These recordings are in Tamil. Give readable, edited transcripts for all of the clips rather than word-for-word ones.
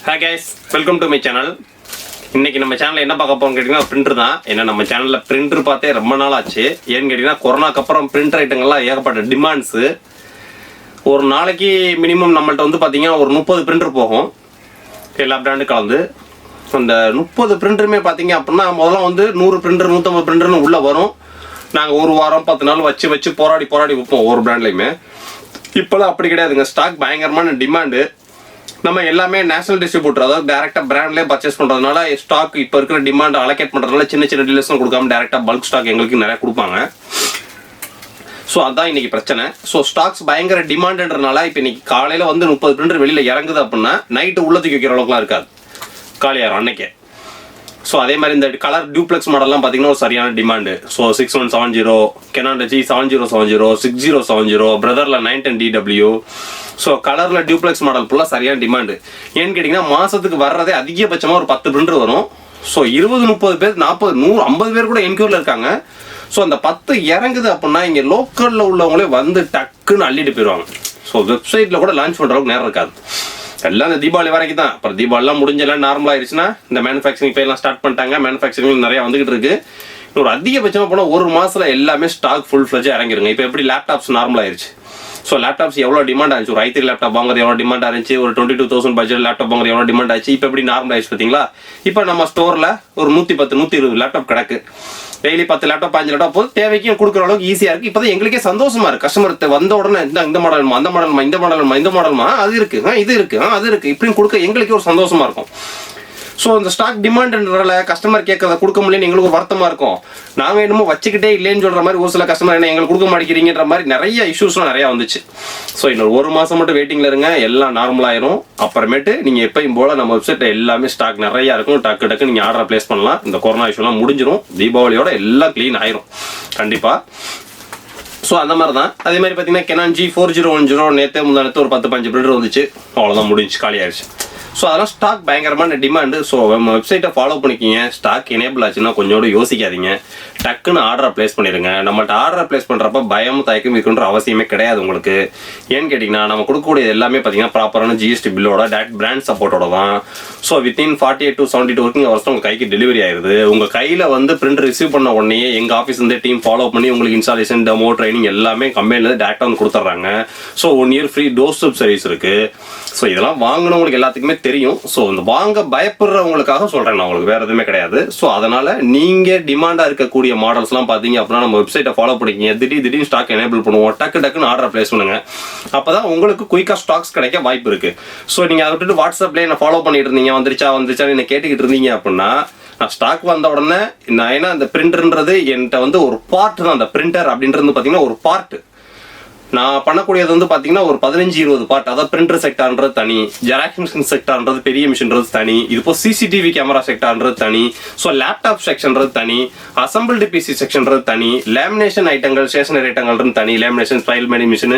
Hi guys, welcome to my channel. இன்னைக்கு நம்ம சேனல்ல என்ன பார்க்க போறோம்னு கேட்டீங்கன்னா பிரிண்டர் தான். ஏன்னா நம்ம சேனல்ல பிரிண்டர் பார்த்தே ரொம்ப நாள் ஆச்சு. ஏன்னு கேட்டீங்கன்னா கொரோனாக்கு அப்புறம் பிரிண்டர் ஐட்டங்கள்லாம் ஏகப்பட்ட டிமாண்ட்ஸ். ஒரு நாளைக்கு மினிமம் நம்மள்ட்ட வந்து பாத்தீங்கன்னா ஒரு 30 பிரிண்டர் போகும். எல்லா பிராண்டும் கலந்து. அந்த 30 பிரிண்டருமே பாத்தீங்க அப்படின்னா முதல்ல வந்து 100 பிரிண்டர் 150 பிரிண்டர்னு உள்ள வரும். நாங்கள் ஒரு வாரம் 10 நாள் வச்சு போராடி வைப்போம் ஒவ்வொரு பிராண்ட்லையுமே. இப்போலாம் அப்படி கிடையாதுங்க. ஸ்டாக் பயங்கரமான டிமாண்டு. நம்ம எல்லாமே நேஷனல் டிஸ்ட்ரிபியூட்டர், அதாவது டேரெக்டாக பிராண்ட்லேயே பர்ச்சேஸ் பண்ணுறதுனால ஸ்டாக் இப்போ இருக்கிற டிமாண்ட் அலோகேட் பண்ணுறதுனால சின்ன டீலர்ஸ்லாம் கொடுக்காம டேரெக்டாக பல்க் ஸ்டாக் எங்களுக்கு நிறையா கொடுப்பாங்க. ஸோ அதுதான் இன்னைக்கு பிரச்சனை. ஸோ ஸ்டாக்ஸ் பயங்கர டிமாண்டுன்றதுனால இப்போ இன்னைக்கு காலையில் வந்து 30 பிரிண்டர் வெளியில் இறங்குது அப்படின்னா நைட்டு உள்ளத்துக்கு வைக்கிற அளவுக்குலாம் இருக்காது, காலியாயிரும் அன்னைக்கே. ஸோ அதே மாதிரி இந்த கலர் டியூப்ளெக்ஸ் மாடல்லாம் பார்த்தீங்கன்னா ஒரு சரியான டிமாண்டு. ஸோ 6170, கெனான் G7070, 6070, பிரதரில் 910 DW. ஸோ கலரில் டியூப்ளெக்ஸ் மாடல் ஃபுல்லாக சரியான டிமாண்டு. ஏன்னு கேட்டிங்கன்னா மாதத்துக்கு வர்றதே அதிகபட்சமாக ஒரு 10 பிரிண்டர் வரும். ஸோ 20-30 பேர் 40-100-50 பேர் கூட என்கூரில் இருக்காங்க. ஸோ அந்த 10 இறங்குது அப்படின்னா இங்கே லோக்கலில் உள்ளவங்களே வந்து டக்குன்னு அள்ளிட்டு போயிடுவாங்க. ஸோ வெப்சைட்டில் கூட லான்ச் பண்ணுற அளவுக்கு நேரம் இருக்காது. எல்லாம் இந்த தீபாவளி வரைக்கும் தான். அப்புறம் தீபாவளிலாம் முடிஞ்செல்லாம் நார்மல் ஆயிடுச்சுன்னா இந்த மேனுஃபேக்சரிங் இப்போ எல்லாம் ஸ்டார்ட் பண்ணிட்டாங்க. மேனுஃபேக்சரிங் நிறையா வந்துகிட்டு இருக்கு. ஒரு அதிகபட்சமாக போனால் ஒரு மாதத்தில் எல்லாமே ஸ்டாக் ஃபுல் ஃப்ளெஜ்ஜாக இறங்கிருங்க. இப்போ எப்படி லேப்டாப்ஸ் நார்மல் ஆயிடுச்சு. ஸோ லேப்டாப்ஸ் எவ்வளோ டிமாண்ட் ஆச்சு. ஒரு i3 லேப்டாப் வாங்குறது எவ்வளோ டிமாண்ட் ஆச்சு. ஒரு 22,000 பட்ஜெட் லேப்டாப் வாங்குறது எவ்வளோ டிமாண்ட் ஆச்சு. இப்போ எப்படி நார்மல் ஆயிடுச்சு பார்த்தீங்களா. இப்போ நம்ம ஸ்டோரில் ஒரு 110-120 லேப்டாப் கிடக்கு. டெய்லி 10 லேப்டாப் 5 லேப்டாப் போது தேவைக்கும் கொடுக்குற அளவுக்கு ஈஸியாக இருக்குது. இப்போ தான் எங்களுக்கே சந்தோஷமா இருக்குது. கஸ்டமர் வந்த உடனே இந்த மாடல்மா அந்த மாடல்மா இந்த மாடல்மா இந்த மாடல்மா அது இருக்குது இது இருக்குது அது இருக்குது இப்படின்னு கொடுக்க எங்களுக்கே ஒரு சந்தோஷமா இருக்கும். ஸோ இந்த ஸ்டாக் டிமாண்ட்ன்றதால கஸ்டமர் கேட்கறத கொடுக்க முடியலன்னு எங்களுக்கு ஒரு வருத்தமாக இருக்கும். நாங்கள் என்னமோ வச்சுக்கிட்டே இல்லைன்னு சொல்கிற மாதிரி ஒரு சில கஸ்டமர் என்ன எங்களுக்கு கொடுக்க மாட்டேங்கிறீங்கன்ற மாதிரி நிறைய இஷ்யூஸ்லாம் நிறையா வந்துச்சு. ஸோ இன்னொரு ஒரு மாதம் மட்டும் வெயிட்டிங்கில் இருங்க, எல்லாம் நார்மலாயிரும். அப்புறமேட்டு நீங்கள் எப்பயும் போல் நம்ம வெப்சைட்டில் எல்லாமே ஸ்டாக் நிறையா இருக்கும். டக்கு நீங்கள் ஆர்டர் ப்ளேஸ் பண்ணலாம். இந்த கொரோனா இஷ்யூலாம் முடிஞ்சிடும். தீபாவளியோட எல்லாம் க்ளீன் ஆயிரும் கண்டிப்பாக. ஸோ அந்த மாதிரி தான். அதே மாதிரி பார்த்தீங்கன்னா கெனான் G4010 நேற்று முந்தானத்து ஒரு 10-15 பிரிண்டர் வந்துச்சு. அவ்வளோதான், முடிஞ்சு காலி ஆயிடுச்சு. ஸோ அதெல்லாம் ஸ்டாக் பயங்கரமான டிமாண்டு. ஸோ நம்ம வெப்சைட்டை ஃபாலோ பண்ணிக்கிங்க. ஸ்டாக் எனேபிள் ஆச்சுன்னா கொஞ்சோட யோசிக்காதீங்க, டக்குன்னு ஆர்டரை ப்ளேஸ் பண்ணிடுங்க. நம்மள்ட்ட ஆர்டரை ப்ளேஸ் பண்ணுறப்ப பயமும் தயக்கம் இருக்குன்ற அவசியமே கிடையாது உங்களுக்கு. ஏன்னு கேட்டிங்கன்னா நம்ம கொடுக்கக்கூடிய எல்லாமே பார்த்தீங்கன்னா ப்ராப்பரான GST பில்லோட டேரக்ட் பிராண்ட் சப்போர்ட்டோட தான். So within 48 to 72 working hours உங்கள் கைக்கு டெலிவரி ஆயிடுது. உங்கள் கையில் வந்து பிரிண்ட் ரிசீவ் பண்ண உடனே எங்கள் ஆஃபீஸ் வந்து டீம் ஃபாலோ பண்ணி உங்களுக்கு இன்ஸ்டாலேஷன் டெமோ ட்ரைனிங் எல்லாமே கம்பெனிலேருந்து டேரக்டாக வந்து கொடுத்துட்றாங்க. So 1 year free door step service இருக்குது. ஸோ இதெல்லாம் வாங்கினவங்களுக்கு எல்லாத்துக்குமே தெரியும். ஸோ இந்த வாங்க பயப்படுறவங்களுக்காக சொல்கிறேன் நான், உங்களுக்கு வேறு எதுவுமே கிடையாது. ஸோ அதனால் நீங்கள் டிமாண்டாக இருக்கக்கூடிய மாடல்ஸ்லாம் பார்த்தீங்க அப்படின்னா நம்ம வெப்சைட்டை ஃபாலோ பண்ணிக்கிங்க. திடீர்னு ஸ்டாக் எனேபிள் பண்ணுவோம். டக்குன்னு ஆர்டர் ப்ளேஸ் பண்ணுங்க. அப்போ தான் உங்களுக்கு குயிக்காக ஸ்டாக்ஸ் கிடைக்க வாய்ப்பு இருக்குது. ஸோ நீங்கள் அதை விட்டுட்டு வாட்ஸ்அப்லேயே என்ன ஃபாலோ பண்ணிட்டு இருந்தீங்க, வந்துருச்சான்னு என்ன கேட்டுக்கிட்டு இருந்தீங்க அப்படின்னா நான் ஸ்டாக் வந்த உடனே நான் ஏன்னா அந்த பிரிண்டர்ன்றது என்கிட்ட வந்து ஒரு பார்ட் தான். அந்த பிரிண்டர் அப்படின்றது பார்த்தீங்கன்னா ஒரு பார்ட். நான் பண்ணக்கூடியது வந்து பார்த்தீங்கன்னா ஒரு 15-20 பார்ட். அதாவது பிரிண்டர் செக்டார்ன்றது தனி, ஜெராக்ஸ் மிஷின் செக்டார்ன்றது பெரிய மிஷின்றது தனி, இது இப்போ CCTV கேமரா செக்டார்ன்றது தனி, ஸோ லேப்டாப் செக்ஷன்றது தனி, அசம்பிள்டு PC செக்ஷன்றது தனி, லேமினேஷன் ஐட்டங்கள் ஸ்டேஷனரி ஐட்டங்கள்ன்றது தனி, லேமினேஷன் ஃபைல் மேடி மிஷின்,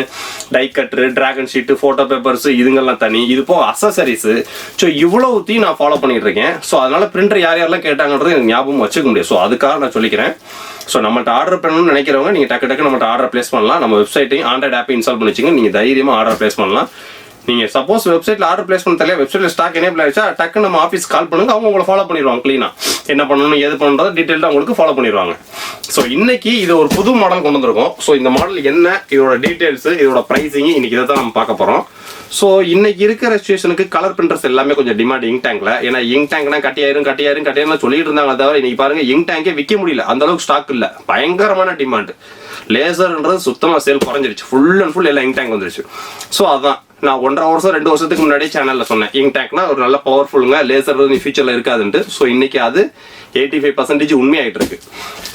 டை கட்ரு, டிராகன் ஷீட்டு, ஃபோட்டோ பேப்பர்ஸ் இதுங்கெல்லாம் தனி, இது இப்போ அசசரிஸ். ஸோ இவ்வளோத்தையும் நான் ஃபாலோ பண்ணிட்டு இருக்கேன். ஸோ அதனால பிரிண்டர் யாரெல்லாம் கேட்டாங்கன்றது எனக்கு ஞாபகம் வச்சுக்க முடியும். ஸோ அதுக்காக நான் சொல்லிக்கிறேன். ஸோ நம்மள்ட்ட ஆர்டர் பண்ணணும்னு நினைக்கிறவங்க நீங்கள் டக்கு நம்மள்ட்ட ஆர்டர் ப்ளேஸ் பண்ணலாம். நம்ம வெப்சைட்டையும் ஆண்ட்ராய்ட் ஆப்பை இன்ஸ்டால் பண்ணி வச்சுங்க. நீங்கள் தைரியமாக ஆர்டர் ப்ளேஸ் பண்ணலாம். நீங்கள் சப்போஸ் வெப்சைட்டில் ஆர்டர் ப்ளேஸ் பண்ண தெரியல, வெப்சைட்டில் ஸ்டாக் எனேபிள் ஆயிடுச்சா டக்கு நம்ம ஆஃபீஸ் கால் பண்ணுங்க. அவங்க உங்களை ஃபாலோ பண்ணிடுவாங்க. க்ளீனாக என்ன பண்ணணும் எது பண்ணுறதோ டீட்டெயில்டாக உங்களுக்கு ஃபாலோ பண்ணிடுவாங்க. ஸோ இன்னைக்கு இது ஒரு புது மாடல் கொண்டு வந்திருக்கோம். ஸோ இந்த மாடல் என்ன, இதோட டீட்டெயில்ஸு, இதோட ப்ரைஸிங் இன்னைக்கு இதை தான் நம்ம பார்க்க போகிறோம். ஸோ இன்னைக்கு இருக்கிற சிச்சுவேஷனுக்கு கலர் பிரிண்டர்ஸ் எல்லாமே கொஞ்சம் டிமாண்ட் இங்க் டேங்க்ல. ஏன்னா இங்க் டேங்க்னா கட்டியாயிரும் சொல்லிட்டு இருந்தாங்க. தவிர இன்னைக்கு பாருங்க இங்க் டேங்கே விற்க முடியல, அந்த அளவுக்கு ஸ்டாக் இல்லை. பயங்கரமான டிமாண்ட். லேசர்ன்றது சுத்தமாக சேல் குறைஞ்சிருச்சு. ஃபுல் அண்ட் ஃபுல் எல்லாம் இங்க் டேங்க் வந்துருச்சு. ஸோ அதான் நான் 1.5 வருஷம் 2 வருஷத்துக்கு முன்னாடியே சேனலில் சொன்னேன், இங்க் டேங்க்னா ஒரு நல்ல பவர்ஃபுல்லுங்க, லேசர் நீ ஃபியூச்சரில் இருக்காதுன்ட்டு. ஸோ இன்னைக்கு அது 85% உண்மையாயிட்டு இருக்கு.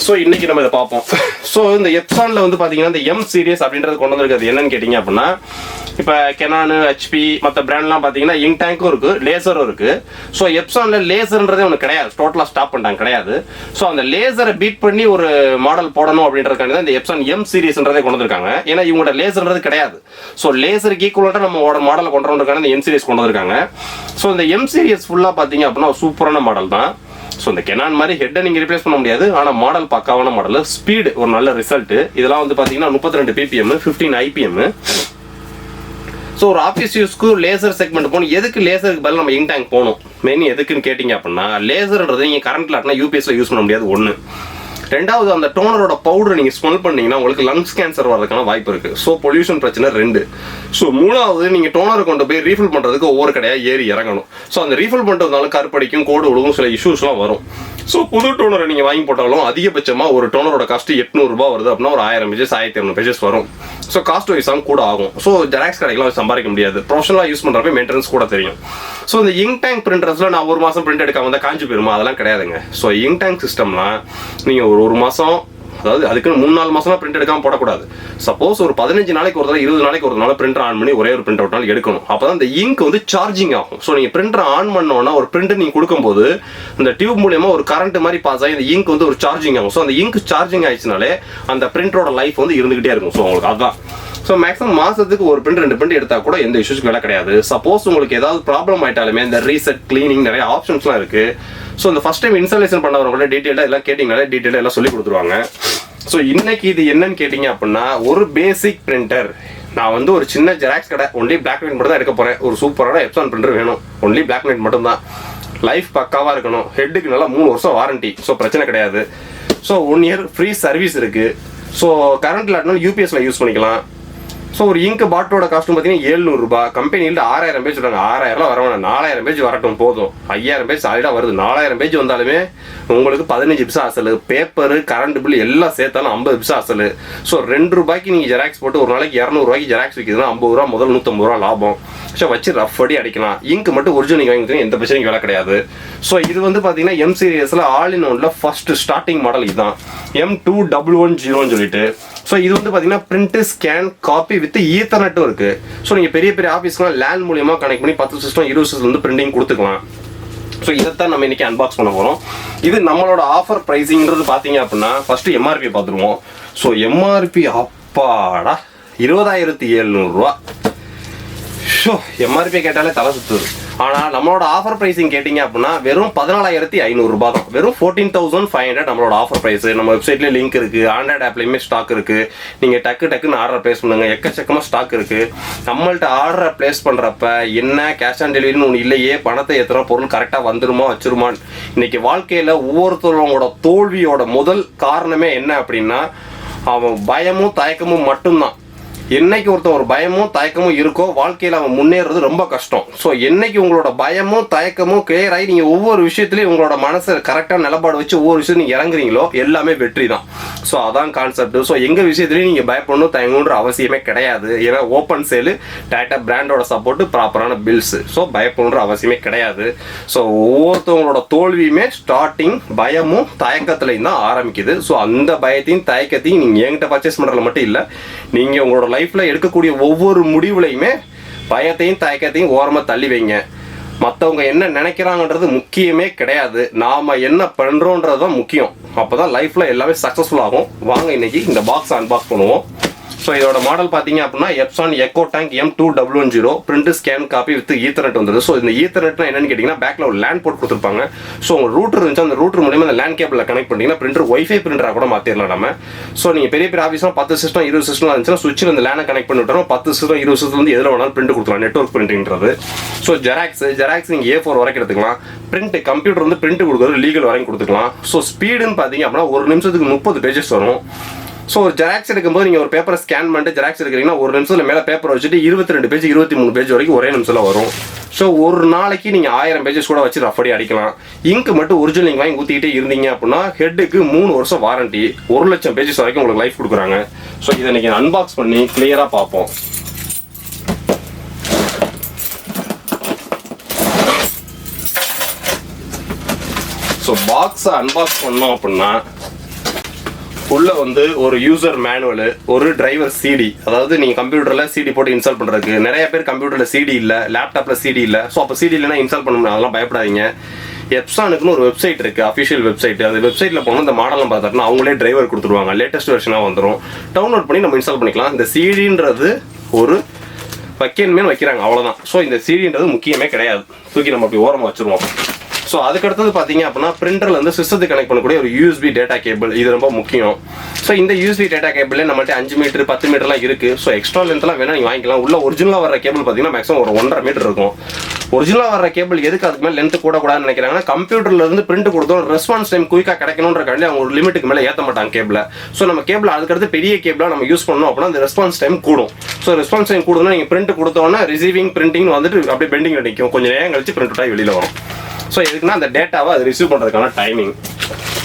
ஸோ இன்னைக்கு நம்ம இதை பார்ப்போம். ஸோ இந்த எப்சானில் வந்து பார்த்தீங்கன்னா இந்த M சீரியஸ் அப்படின்றது கொண்டு வந்திருக்காது. என்னன்னு கேட்டிங்க அப்படின்னா இப்போ கெனானு HP மற்ற பிராண்ட்லாம் பார்த்தீங்கன்னா இங்க் டேங்க்கும் இருக்குது, லேசரும் இருக்குது. ஸோ எப்சானில் லேசர்ன்றதே ஒன்று கிடையாது, டோட்டலாக ஸ்டாப் பண்ணிட்டாங்க, கிடையாது. ஸோ அந்த லேசரை பீட் பண்ணி ஒரு மாடல் போடணும் அப்படின்றதுக்காண்டி தான் இந்த எப்சான் M சீரியஸ்ன்றதே கொண்டு வந்திருக்காங்க. ஏன்னா இவங்களோட லேசர்ன்றது கிடையாது. ஸோ லேசருக்கு ஈக்குவலாக நம்ம மாடலை கொண்டு வரதுக்கான இந்த M சீரியஸ் கொண்டு வந்திருக்காங்க. ஸோ இந்த M சீரியஸ் ஃபுல்லாக பார்த்தீங்க அப்படின்னா சூப்பரான மாடல் தான். ஸோ இந்த கெனான் மாதிரி ஹெட்டை நீங்கள் ரிப்ளேஸ் பண்ண முடியாது, ஆனால் மாடல் பக்காவான மாடல், ஸ்பீடு ஒரு நல்ல ரிசல்ட்டு. இதெல்லாம் வந்து பார்த்தீங்கன்னா 32 ppm 15 IPM. ஸோ ஒரு ஆஃபீஸ் யூஸ்க்கு லேசர் செக்மெண்ட் போகணும். எதுக்கு லேசருக்கு பதில் நம்ம இங்க் டேங்க் போகணும்? மெயின் எதுக்குன்னு கேட்டிங்க அப்படின்னா, லேசர்ன்றது நீங்கள் கரண்ட்டில் ஆட்டினா யூபிஎஸ்ல யூஸ் பண்ண முடியாது ஒன்று. ரெண்டாவது, அந்த டோனரோட பவுடர் நீங்கள் ஸ்மெல் பண்ணீங்கன்னா உங்களுக்கு லங்ஸ் கேன்சர் வரதுக்கான வாய்ப்பு இருக்குது. ஸோ பொல்யூஷன் பிரச்சனை 2. ஸோ மூணாவது, நீங்கள் டோனரை கொண்டு போய் ரீஃபில் பண்ணுறதுக்கு ஒவ்வொரு கடையாக ஏறி இறங்கணும். ஸோ அந்த ரீஃபில் பண்ணுறதுனால கருப்படிக்கும், கோடு விழுகும், சில இஷ்யூஸ்லாம் வரும். ஸோ புது டோனரை நீங்கள் வாங்கி போட்டாலும் அதிகபட்சமாக ஒரு டோனரோட காஸ்ட்டு 800 ரூபா வருது அப்படின்னா ஒரு 1000 பேஜஸ் 1200 பேஜஸ் வரும். ஸோ காஸ்ட் வைஸாக கூட ஆகும். ஸோ ஜெராக்ஸ் கடைக்கெல்லாம் சம்பாதிக்க முடியாது. ப்ரொஃபஷனலாக யூஸ் பண்ணுறப்ப மெயின்டெனன்ஸ் கூட தெரியும். ஸோ இந்த இங்க் டேங்க் பிரிண்டர்ஸில் நான் ஒரு மாதம் பிரிண்ட் எடுக்காம வந்தால் காஞ்சி போயிருமா? அதெல்லாம் கிடையாதுங்க. ஸோ இங்க் டேங்க் சிஸ்டம்லாம் நீங்கள் ஒரு மாதம், அதாவது அதுக்குன்னு 3-4 மாசம் பிரிண்ட் எடுக்காம போடக்கூடாது. சப்போஸ் ஒரு 15 நாளைக்கு ஒரு தடவை 20 நாளைக்கு ஒரு நாள் பிரிண்டர் ஆன் பண்ணி ஒரே ஒரு பிரிண்ட் அவுட் எடுக்கணும். அப்பதான் இந்த இங்க் வந்து சார்ஜிங் ஆகும். ஸோ நீங்க பிரிண்டர் ஆன் பண்ணோன்னா ஒரு பிரிண்ட் நீங்க கொடுக்கும்போது இந்த டியூப் மூலியமா ஒரு கரண்ட் மாதிரி பாஸ் ஆகி இந்த இங்க் வந்து ஒரு சார்ஜிங் ஆகும். ஸோ அந்த இங்க் சார்ஜிங் ஆயிடுச்சுனாலே அந்த பிரிண்டரோட லைஃப் வந்து இருந்துகிட்டே இருக்கும். ஸோ உங்களுக்கு அதுதான். ஸோ மேக்ஸிமம் மாசத்துக்கு ஒரு பிரிண்ட் 2 பிரிண்ட் எடுத்தா கூட எந்த இஷ்யூஸ்க்கு வேலை கிடையாது. சப்போஸ் உங்களுக்கு ஏதாவது ப்ராப்ளம் ஆயிட்டாலுமே இந்த ரீசெட், கிளீனிங் நிறைய ஆப்ஷன்ஸ்லாம் இருக்கு. ஸோ இந்த ஃபர்ஸ்ட் டைம் இன்ஸ்டாலேஷன் பண்ணவங்க கூட டீட்டெயிலாக எல்லாம் கேட்டிங்கனாலே டீட்டெயிலாக எல்லாம் சொல்லி கொடுத்துருவாங்க. ஸோ இன்னைக்கு இது என்னன்னு கேட்டிங்க அப்படின்னா, ஒரு பேசிக் பிரிண்டர். நான் வந்து ஒரு சின்ன ஜெராக்ஸ் கடை, ஒன்லி பிளாக் அண்ட் ஒயிட் மட்டும் தான் எடுக்க போகிறேன். ஒரு சூப்பரான எப்சான் பிரிண்டர் வேணும், ஒன்லி பிளாக் அண்ட் ஒயிட் மட்டும் தான். லைஃப் பக்காவாக இருக்கணும். ஹெட்டுக்கு நல்லா 3 வருஷம் வாரண்டி. ஸோ பிரச்சனை கிடையாது. ஸோ 1 இயர் ஃப்ரீ சர்வீஸ் இருக்குது. ஸோ கரண்ட்டில் ஆட்டினாலும் யூபிஎஸ்ல யூஸ் பண்ணிக்கலாம். ஸோ ஒரு இங்க் பாட்டோட காஸ்ட் பார்த்தீங்கன்னா 700 ரூபா. கம்பெனியில் 6000 பேஜ் சொல்கிறாங்க. 6000 வர வேணாம், 4000 பேஜ் வரட்டும் போதும். 5000 பேஜ் சாலிடாக வருது. 4000 பேஜ் வந்தாலுமே உங்களுக்கு 15 பிசா அசல், பேப்பரு, கரண்ட் பில் எல்லாம் சேர்த்தாலும் 50 பிசா அசல். ஸோ 2 ரூபாய்க்கு நீங்கள் ஜெராக்ஸ் போட்டு ஒரு நாளைக்கு 200 ரூபாய்க்கு ஜெராக்ஸ் விற்கிதுன்னா 50 ரூபா முதல் 150 ரூபா லாபம். ஸோ வச்சு ரஃப் அடி அடிக்கலாம். இங்க் மட்டும் ஒரிஜினல் நீங்கள் வாங்கிக்கலாம், எந்த பிரச்சனையும் வேலை கிடையாது. ஸோ இது வந்து பார்த்தீங்கன்னா எம் சீரியஸில் ஆல் இன் ஒன்ல ஃபர்ஸ்ட் ஸ்டார்டிங் மாடல் இதுதான், M2110 சொல்லிட்டு. ஸோ இது வந்து பார்த்தீங்கன்னா பிரிண்ட், ஸ்கேன், காப்பி வித் ஈத்தர்நெட்டும் இருக்கு. ஸோ நீங்கள் பெரிய பெரிய ஆஃபீஸ்க்குலாம் லேண்ட் மூலியமாக கனெக்ட் பண்ணி 10 சிஸ்டம் 20 சிஸ்டம் வந்து பிரிண்டிங் கொடுத்துக்கலாம். ஸோ இதைத்தான் நம்ம இன்னைக்கு அன்பாக்ஸ் பண்ண போகிறோம். இது நம்மளோட ஆஃபர் ப்ரைஸிங்கிறது பார்த்தீங்க அப்படின்னா ஃபர்ஸ்ட் எம்ஆர்பி பார்த்துருவோம். ஸோ எம்ஆர்பி அப்பாடா 20,700 ரூபா. ஷோ எம்ஆர்பி கேட்டாலே தலை சுத்துது. ஆனால் நம்மளோட ஆஃபர் ப்ரைஸிங் கேட்டிங்க அப்படின்னா வெறும் 14,500 ரூபா தான். வெறும் 14,500 நம்மளோட ஆஃபர் ப்ரைஸ். நம்ம வெப்சைட்லேயே லிங்க் இருக்குது, ஆண்ட்ராய்டு ஆப்லேயுமே ஸ்டாக் இருக்குது. நீங்கள் டக்குன்னு ஆர்டர் ப்ளேஸ் பண்ணுங்க, எக்கச்சக்கமாக ஸ்டாக் இருக்குது. நம்மள்ட்ட ஆர்டரை ப்ளேஸ் பண்ணுறப்ப என்ன கேஷ் ஆன் டெலிவரின்னு ஒன்று இல்லையே, பணத்தை ஏற்றுற பொருள் கரெக்டாக வந்துருமா வச்சிருமான்னு. இன்னைக்கு வாழ்க்கையில் ஒவ்வொருத்தவங்களோட தோல்வியோட முதல் காரணமே என்ன அப்படின்னா, அவன் பயமும் தயக்கமும் மட்டும்தான். என்னைக்கு ஒருத்தன் ஒரு பயமும் தயக்கமும் இருக்கோ வாழ்க்கையில் அவன் முன்னேறது ரொம்ப கஷ்டம். ஸோ என்னைக்கு உங்களோட பயமும் தயக்கமும் கிளியர் ஆகி நீங்கள் ஒவ்வொரு விஷயத்துலையும் உங்களோட மனசை கரெக்டாக நிலப்பாடு வச்சு ஒவ்வொரு விஷயம் நீங்கள் இறங்குறீங்களோ எல்லாமே வெற்றி தான். ஸோ அதான் கான்செப்ட். ஸோ எங்கள் விஷயத்துலையும் நீங்கள் பயப்படணும் தயங்கணுன்ற அவசியமே கிடையாது. ஏன்னா ஓப்பன் சேலு, டேட்டா பிராண்டோட சப்போர்ட்டு, ப்ராப்பரான பில்ஸ். ஸோ பயப்படணுன்ற அவசியமே கிடையாது. ஸோ ஒவ்வொருத்தவங்களோட தோல்வியுமே ஸ்டார்டிங் பயமும் தயக்கத்துலையும் தான் ஆரம்பிக்குது. ஸோ அந்த பயத்தையும் தயக்கத்தையும் நீங்கள் என்கிட்ட பர்ச்சேஸ் பண்ணுறதுல மட்டும் இல்லை, நீங்கள் உங்களோட லைஃப்ல எடுக்கக்கூடிய ஒவ்வொரு முடிவுலையுமே பயத்தையும் தயக்கத்தையும் ஓரமா தள்ளி வைங்க. மற்றவங்க என்ன நினைக்கிறாங்கன்றது முக்கியமே கிடையாது, நாம என்ன பண்றோன்றதுதான் முக்கியம். அப்பதான் லைஃப்ல எல்லாமே சக்சஸ்ஃபுல் ஆகும். வாங்க இன்னைக்கு இந்த பாக்ஸ் அன்பாக்ஸ் பண்ணுவோம். ஸோ இதோட மாடல் பார்த்தீங்க அப்படின்னா Epson Ecotank M2110 print, scan, copy with ethernet வந்தது. ஸோ இந்த ஈத்தர்நெட்னா என்னன்னு கேட்டிங்கன்னா பேக்கில் ஒரு லேண்ட் போர்ட் கொடுத்துருப்பாங்க. ஸோ உங்கள் ரூட்டர் இருந்துச்சு, அந்த ரூட்டர் மூலியமாக அந்த லேண்ட் கேபிளில் கனெக்ட் பண்ணிங்கன்னா பிரிண்டர் ஒய்ஃபை பிரிண்டராக கூட மாற்றிடலாம் நம்ம. ஸோ நீங்கள் பெரிய பெரிய ஆஃபீஸ்லாம் 10 சிஸ்டம் 20 சிஸ்டம் இருந்துச்சுன்னா சுவிட்சில் இந்த லேனை கனெக்ட் பண்ணி விட்டோம். 10 சிஸ்டம் 20 சிஸ்டம் வந்து எதில் வேணாலும் பிரிண்ட் கொடுத்துக்கலாம், நெட்வொர்க் பிரிண்டிங்கிறது. ஸோ ஜெராக்ஸ் நீங்கள் A4 வரைக்கும் எடுத்துக்கலாம். பிரிண்ட் கம்ப்யூட்டர் வந்து பிரிண்ட் கொடுக்குறது லீகல் வரைக்கும் கொடுத்துக்கலாம். ஸோ ஸ்பீடுன்னு பார்த்தீங்க அப்படின்னா ஒரு நிமிஷத்துக்கு 30 பேஜஸ் வரும். ஸோ ஒரு ஜெராக்ஸ் எடுக்கும்போது நீங்கள் ஒரு பேப்பரை ஸ்கேன் பண்ணிட்டு ஜெராக்ஸ் எடுக்கிறீங்கன்னா ஒரு நிமிஷத்தில் மேலே பேப்பர் வச்சுட்டு 22 பேஜ் 23 பேஜ் வரைக்கும் ஒரே நிமிஷத்தில் வரும். ஸோ ஒரு நாளைக்கு நீங்கள் 1000 பேஜஸ் கூட வச்சு ரஃப் அடி அடிக்கலாம். இங்க் மட்டும் ஒரிஜினல் இங்க் வாங்கி ஊற்றிக்கிட்டே இருந்தீங்க அப்படின்னா ஹெட்டுக்கு 3 வருஷம் வாரண்டி, 1,00,000 பேஜஸ் வரைக்கும் உங்களுக்கு லைஃப் கொடுக்குறாங்க. ஸோ இதை நீங்கள் அன்பாக்ஸ் பண்ணி கிளியராக பார்ப்போம். ஸோ பாக்ஸை அன்பாக்ஸ் பண்ணோம் அப்படின்னா உள்ள வந்து ஒரு யூசர் மேனுவல், ஒரு டிரைவர் சிடி. அதாவது நீங்கள் கம்ப்யூட்டரில் சிடி போட்டு இன்ஸ்டால் பண்ணுறதுக்கு நிறைய பேர் கம்ப்யூட்டரில் சிடி இல்லை, லேப்டாப்பில் சிடி இல்லை. ஸோ அப்போ சிடி இல்லைனா இன்ஸ்டால் பண்ண முடியும், அதெல்லாம் பயப்படாதீங்க. எப்சானுக்குன்னு ஒரு வெப்சைட் இருக்குது, அஃபிஷியல் வெப்சைட். அந்த வெப்சைட்டில் போனால் இந்த மாடலாம் பார்த்தாருன்னா அவங்களே டிரைவர் கொடுத்துருவாங்க, லேட்டஸ்ட் வெர்ஷனாக வந்துடும். டவுன்லோட் பண்ணி நம்ம இன்ஸ்டால் பண்ணிக்கலாம். இந்த சிடின்றது ஒரு வைக்கணுமே வைக்கிறாங்க, அவ்வளோதான். ஸோ இந்த சிடின்றது முக்கியமே கிடையாது, தூக்கி நம்ம அப்படி ஓரமாக வச்சுருவோம். ஸோ அதுக்கடுத்தது பார்த்தீங்க அப்படின்னா பிரிண்டர்ல இருந்து சிஸ்டத்துக்கு கனெக்ட் பண்ணக்கூடிய ஒரு யூஎஸ்பி டேட்டா கேபிள், இது ரொம்ப முக்கியம். ஸோ இந்த யூஎஸ்பி டேட்டா கேபிள் நம்மள்ட்ட 5 மீட்டர் 10 மீட்டர்லாம் இருக்கு. ஸோ எக்ஸ்ட்ரா லென்த்லாம் வேணா நீங்கள் வாங்கிக்கலாம். உள்ள ஒரிஜினலாக வர கேபிள் பார்த்தீங்கன்னா மேக்ஸிமம் ஒரு 1.5 மீட்டர் இருக்கும். ஒரிஜினலாக வர கேபிள் எதுக்கு அதுக்கு மேலே லென்த் கூடக்கூடாதுன்னு நினைக்கிறாங்கன்னா, கம்ப்யூட்டர்ல இருந்து பிரிண்ட் கொடுத்தோம் ரெஸ்பான்ஸ் டைம் குயிக்காக கிடைக்கணுன்றக்காண்டி அவங்க ஒரு லிமிட்டுக்கு மேலே ஏற்ற மாட்டாங்க கேபிளை. ஸோ நம்ம கேபிள் அதுக்கடுத்து பெரிய கேபிளாக நம்ம யூஸ் பண்ணோம் அப்படின்னா அந்த ரெஸ்பான்ஸ் டைம் கூடும். ஸோ ரெஸ்பான்ஸ் டைம் கூடுதுன்னா நீங்கள் பிரிண்ட் கொடுத்தோன்னா ரிசீவிங் பிரிண்டிங் வந்துட்டு அப்படியே பெண்டிங் நிற்கும். கொஞ்சம் நேரம் கழிச்சு பிரிண்ட் ஆகி வெளியில் வரும். ஸோ எதுக்குன்னா அந்த டேட்டாவை அது ரிசீவ் பண்ணுறதுக்கான டைமிங்.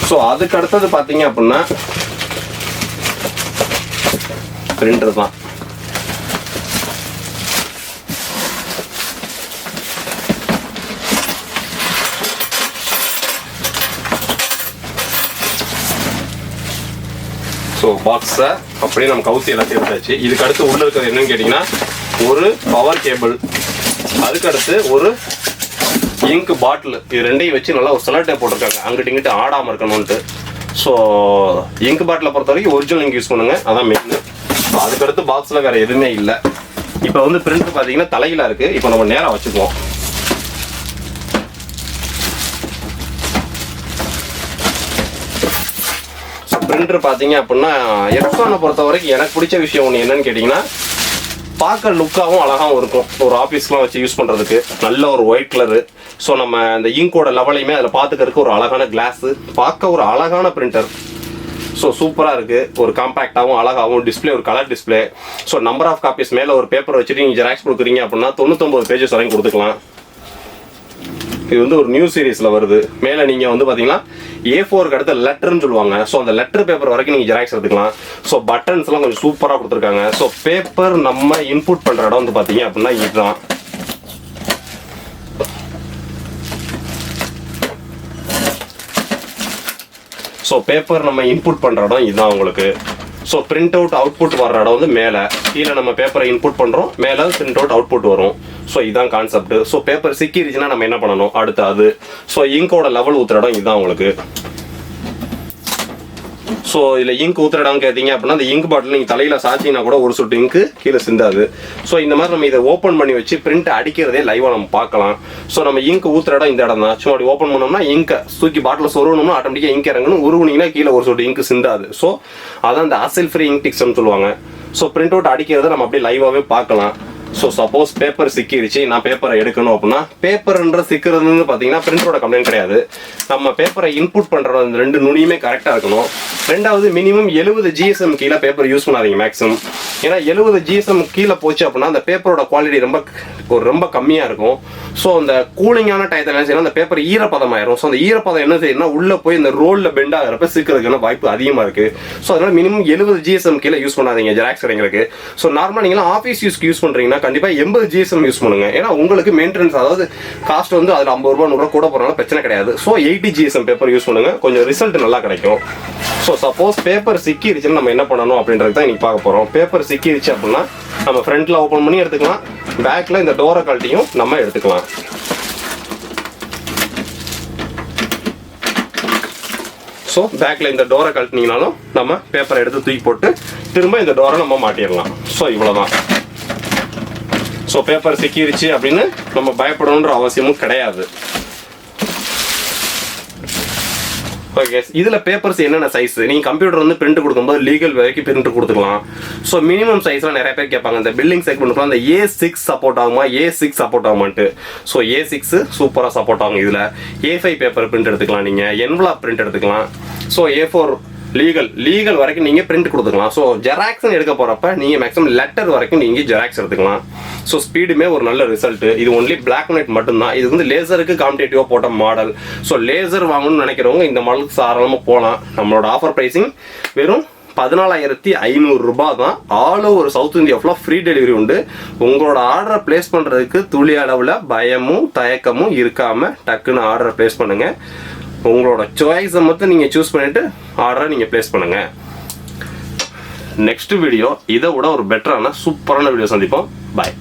ஸோ அதுக்கு அடுத்தது பார்த்தீங்க அப்படின்னா பிரிண்டர் தான். ஸோ பாக்ஸை அப்படியே நம்ம கவுசி எல்லாத்தையும் எடுத்தாச்சு. இதுக்கு அடுத்து உள்ள இருக்கிறது என்னன்னு கேட்டிங்கன்னா ஒரு பவர் கேபிள், அதுக்கடுத்து ஒரு இங்க் பாட்டில், இது ரெண்டையும் வச்சு நல்லா ஒரு செலோ டேப் போட்டிருக்காங்க அங்கிட்டு இங்கிட்டு ஆடாமல் இருக்கணும்ட்டு. ஸோ இங்க் பாட்டிலை பொறுத்த வரைக்கும் ஒரிஜினல் இங்க் யூஸ் பண்ணுங்க, அதான் மெயின். ஸோ அதுக்கடுத்து பாக்ஸில் வேறு எதுவுமே இல்லை. இப்போ வந்து பிரிண்ட் பார்த்தீங்கன்னா தலையில இருக்குது. இப்போ நம்ம நேராக வச்சுக்குவோம். பிரிண்டர் பார்த்தீங்க அப்படின்னா எப்சானை பொறுத்த வரைக்கும் எனக்கு பிடிச்ச விஷயம் ஒன்று என்னன்னு கேட்டிங்கன்னா, பார்க்க லுக்காகவும் அழகாகவும் இருக்கும். ஒரு ஆஃபீஸ்லாம் வச்சு யூஸ் பண்ணுறதுக்கு நல்ல ஒரு ஒயிட் கலரு. ஸோ நம்ம அந்த இங்கோட லெவலையுமே அதில் பார்த்துக்கிறதுக்கு ஒரு அழகான கிளாஸு, பார்க்க ஒரு அழகான பிரிண்டர். ஸோ சூப்பராக இருக்குது. ஒரு காம்பேக்டாகவும் அழகாகவும் டிஸ்பிளே ஒரு colour display. So number of copies மேலே ஒரு பேப்பர் வச்சுட்டு நீங்கள் ஜெராக்ஸ் கொடுக்குறீங்க அப்படின்னா 99 பேஜஸ் வரைக்கும் கொடுத்துக்கலாம். இது வந்து ஒரு நியூ சீரீஸில் வருது. மேலே நீங்கள் வந்து பார்த்தீங்கன்னா A4க்கு அடுத்த லெட்டர்னு சொல்லுவாங்க. ஸோ அந்த லெட்டர் பேப்பர் வரைக்கும் நீங்கள் ஜெராக்ஸ் எடுத்துக்கலாம். ஸோ பட்டன்ஸ்லாம் கொஞ்சம் சூப்பராக கொடுத்துருக்காங்க. ஸோ பேப்பர் நம்ம இன்புட் பண்ணுற இடம் வந்து பார்த்தீங்க அப்படின்னா இதுதான். ஸோ பேப்பர் நம்ம இன்புட் பண்ணுற இடம் இதுதான் உங்களுக்கு. ஸோ பிரிண்ட் அவுட் அவுட்புட் வர்ற இடம் வந்து மேலே, கீழே நம்ம பேப்பரை இன்புட் பண்ணுறோம், மேலே பிரிண்ட் அவுட் அவுட்புட் வரும். ஸோ இதுதான் கான்செப்ட். ஸோ பேப்பர் சிக்கிருச்சுன்னா நம்ம என்ன பண்ணணும் அடுத்து அது. ஸோ இங்கோட லெவல் ஊற்றுற இடம் இதுதான் உங்களுக்கு. ஸோ இதில் இங்க் ஊற்றுற இடம் கேட்டீங்க அப்படின்னா அந்த இங்க் பாட்டில் நீங்கள் தலையில் சாச்சிங்கன்னா கூட ஒரு சொட்டு இங்கு கீழே சிந்தாது. ஸோ இந்த மாதிரி நம்ம இதை ஓப்பன் பண்ணி வச்சு பிரிண்ட் அடிக்கிறதே லைவாக நம்ம பார்க்கலாம். ஸோ நம்ம இங்க் ஊற்றுற இடம் இந்த இடம் தான். சும்மா அப்படி ஓப்பன் பண்ணோம்னா இங்கை தூக்கி பாட்டில் சொருவணும்னா ஆட்டோமேட்டிக்காக இங்க் இறங்கணும். உருவுனீங்கன்னா கீழே ஒரு சொட்டு இங்கு சிந்தாது. ஸோ அதான் இந்த அசில் ஃப்ரீ இங்க் டிக்ஸ்ன்னு சொல்லுவாங்க. ஸோ பிரிண்ட் அவுட் அடிக்கிறத நம்ம அப்படியே லைவாகவே பார்க்கலாம். ஸோ சப்போஸ் பேப்பர் சிக்கிருச்சு, நான் பேப்பரை எடுக்கணும் அப்படின்னா, பேப்பர்ன்ற சிக்கிறதுன்னு பார்த்தீங்கன்னா பிரிண்டரோட கம்ப்ளைண்ட் கிடையாது. நம்ம பேப்பரை இன்புட் பண்ணுற அந்த 2 நுனியுமே கரெக்டாக இருக்கணும். ரெண்டாவது மினிமம் 70 GSM கீழே பேப்பர் யூஸ் பண்ணாதீங்க மேக்ஸிமம். ஏன்னா 70 GSM கீழே போச்சு அப்படின்னா அந்த பேப்பரோட குவாலிட்டி ரொம்ப கம்மியாக இருக்கும். ஸோ அந்த கூலிங்கான டயத்தில் என்ன செய்யணும், அந்த பேப்பர் ஈரப்பதமாயிரும். ஸோ அந்த ஈரப்பதம் என்ன செய்யணும்னா உள்ளே போய் இந்த ரோலில் பெண்ட் ஆகிறப்ப சிக்கிறதுக்கான வாய்ப்பு அதிகமாக இருக்குது. ஸோ அதனால் மினிமம் 70 GSM கீழே யூஸ் பண்ணாதீங்க ஜெராக்ஸ் கடைங்களுக்கு. ஸோ நார்மலாக நீங்களாம் ஆஃபீஸ் யூஸ்க்கு யூஸ் பண்ணுறீங்கன்னா கண்டிப்பாக 80 GSM யூஸ் பண்ணுங்க. ஏன்னா உங்களுக்கு மெயின்டெனன்ஸ், அதாவது காஸ்ட் வந்து அதில் 50 ரூபா 100 ரூபா கூட போகிறனால பிரச்சனை கிடையாது. ஸோ 80 GSM பேப்பர் யூஸ் பண்ணுங்க, கொஞ்சம் ரிசல்ட் நல்லா கிடைக்கும். ஸோ சப்போஸ் பேப்பர் சிக்கிருச்சுன்னு நம்ம என்ன பண்ணணும் அப்படின்றது தான் இன்னைக்கு பார்க்க போகிறோம். பேப்பர் சிக்கிருச்சு அப்படின்னா நம்ம ஃப்ரண்ட்டில் ஓப்பன் பண்ணி எடுத்துக்கலாம், பேக்கில் இந்த டோரை கழட்டியும் நம்ம எடுத்துக்கலாம். ஸோ பேக்கில் இந்த டோரை கழட்டினீங்கனாலும் நம்ம பேப்பரை எடுத்து தூக்கி போட்டு திரும்ப இந்த டோரை நம்ம மாட்டிடலாம். ஸோ இவ்வளோதான். ஸோ பேப்பர் சிக்கிருச்சு அப்படின்னு நம்ம பயப்படணுன்ற அவசியமும் கிடையாது. ஓகே, இதில் பேப்பர்ஸ் என்னென்ன சைஸ், நீங்கள் கம்ப்யூட்டர் வந்து பிரிண்ட் கொடுக்கும்போது லீகல் வரைக்கும் பிரிண்ட் கொடுத்துக்கலாம். ஸோ மினிமம் சைஸ்லாம் நிறைய பேர் கேட்பாங்க. இந்த பில்டிங் செக்மெண்ட்லாம் அந்த A6 சப்போர்ட் ஆகுமா, A6 சப்போர்ட் ஆகுமான்ட்டு. ஸோ A6 சூப்பராக சப்போர்ட் ஆகும். இதில் A5 பேப்பர் பிரிண்ட் எடுத்துக்கலாம், நீங்கள் என்வலாப் பிரிண்ட் எடுத்துக்கலாம். ஸோ A4 லீகல் வரைக்கும் நீங்கள் பிரிண்ட் கொடுத்துக்கலாம். ஸோ ஜெராக்ஸ் எடுக்க போகிறப்ப நீங்கள் மேக்ஸிமம் லெட்டர் வரைக்கும் நீங்கள் ஜெராக்ஸ் எடுத்துக்கலாம். ஸோ ஸ்பீடுமே ஒரு நல்ல ரிசல்ட்டு. இது ஒன்லி பிளாக் அண்ட் ஒயிட் மட்டும்தான். இது வந்து லேசருக்கு காம்படேட்டிவாக போட்ட மாடல். ஸோ லேசர் வாங்கணும்னு நினைக்கிறவங்க இந்த மாடலுக்கு தாராளமாக போகலாம். நம்மளோட ஆஃபர் ப்ரைஸிங் வெறும் 14,500 ரூபாய் தான். ஆல் ஓவர் சவுத் இந்தியா ஃபுல்லாக ஃப்ரீ டெலிவரி உண்டு. உங்களோட ஆர்டரை பிளேஸ் பண்ணுறதுக்கு துளி அளவில் பயமும் தயக்கமும் இருக்காமல் டக்குன்னு ஆர்டரை பிளேஸ் பண்ணுங்கள். உங்களோட சாய்ஸை மட்டும் நீங்கள் சூஸ் பண்ணிவிட்டு ஆர்டரை நீங்கள் பிளேஸ் பண்ணுங்கள். நெக்ஸ்ட் வீடியோ இதை விட ஒரு பெட்டரான சூப்பரான வீடியோ சந்திப்போம். பாய்.